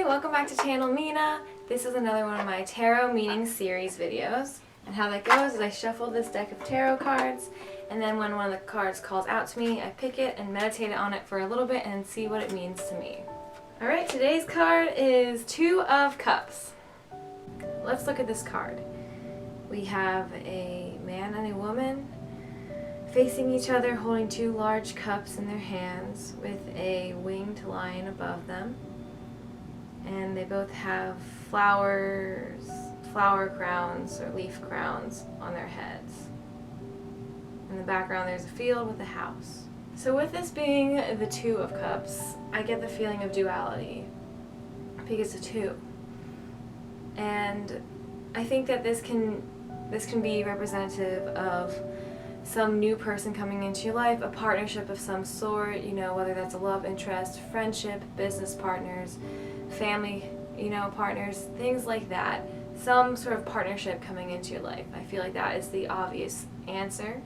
welcome back to Channel Mina. This is another one of my tarot meaning series videos. And how that goes is I shuffle this deck of tarot cards, and then when one of the cards calls out to me, I pick it and meditate on it for a little bit and see what it means to me. Alright, today's card is Two of Cups. Let's look at this card. We have a man and a woman facing each other, holding two large cups in their hands with a winged lion above them. And they both have flower crowns or leaf crowns on their heads. In the background there's a field with a house. So with this being the Two of Cups, I get the feeling of duality because it's a two. And I think that this can be representative of some new person coming into your life, a partnership of some sort, whether that's a love interest, friendship, business partners, family, partners, things like that. Some sort of partnership coming into your life. I feel like that is the obvious answer.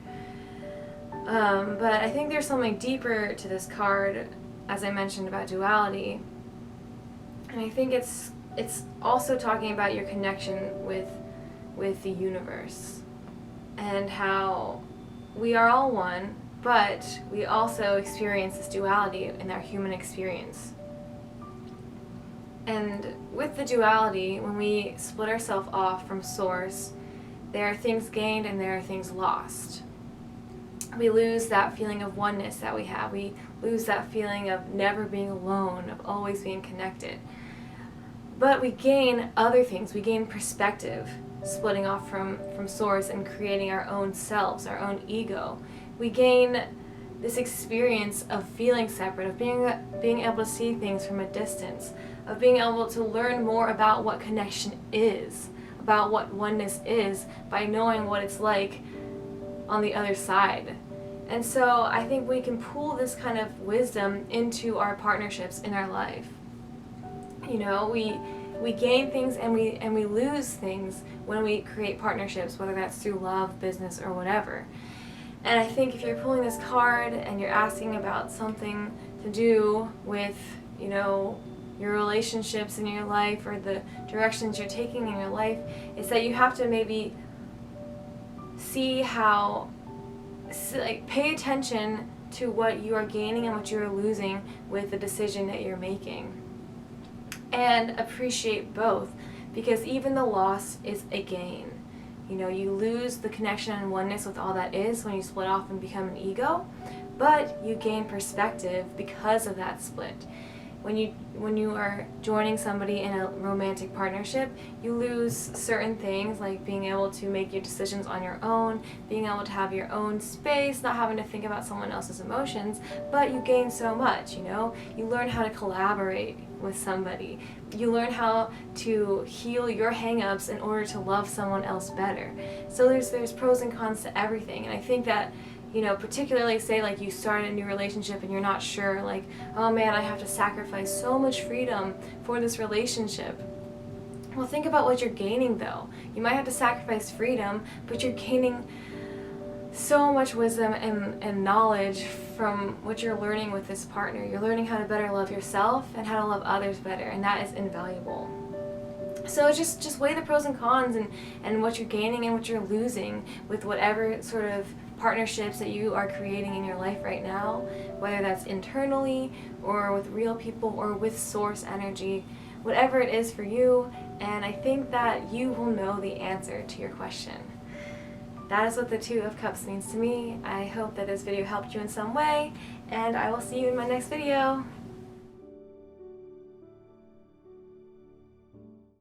But I think there's something deeper to this card, as I mentioned, about duality. And I think it's also talking about your connection with the universe and how we are all one, but we also experience this duality in our human experience. And with the duality, when we split ourselves off from source, there are things gained and there are things lost. We lose that feeling of oneness that we have. We lose that feeling of never being alone, of always being connected. But we gain other things. We gain perspective, splitting off from source and creating our own selves, our own ego. We gain this experience of feeling separate, of being able to see things from a distance, of being able to learn more about what connection is, about what oneness is, by knowing what it's like on the other side. And so I think we can pull this kind of wisdom into our partnerships in our life. We gain things and we lose things when we create partnerships, whether that's through love, business, or whatever. And I think if you're pulling this card and you're asking about something to do with, your relationships in your life or the directions you're taking in your life, it's that you have to maybe pay attention to what you are gaining and what you are losing with the decision that you're making. And appreciate both, because even the loss is a gain. You lose the connection and oneness with all that is when you split off and become an ego, but you gain perspective because of that split. When you are joining somebody in a romantic partnership, you lose certain things like being able to make your decisions on your own, being able to have your own space, not having to think about someone else's emotions, but you gain so much, You learn how to collaborate with somebody. You learn how to heal your hang-ups in order to love someone else better. So there's pros and cons to everything, and I think that particularly say like you start a new relationship and you're not sure, like, oh man, I have to sacrifice so much freedom for this relationship. Well, think about what you're gaining though. You might have to sacrifice freedom, but you're gaining so much wisdom and knowledge from what you're learning with this partner. You're learning how to better love yourself and how to love others better, and that is invaluable. So just weigh the pros and cons and what you're gaining and what you're losing with whatever sort of partnerships that you are creating in your life right now, whether that's internally or with real people or with source energy, whatever it is for you. And I think that you will know the answer to your question. That is what the Two of Cups means to me. I hope that this video helped you in some way, and I will see you in my next video.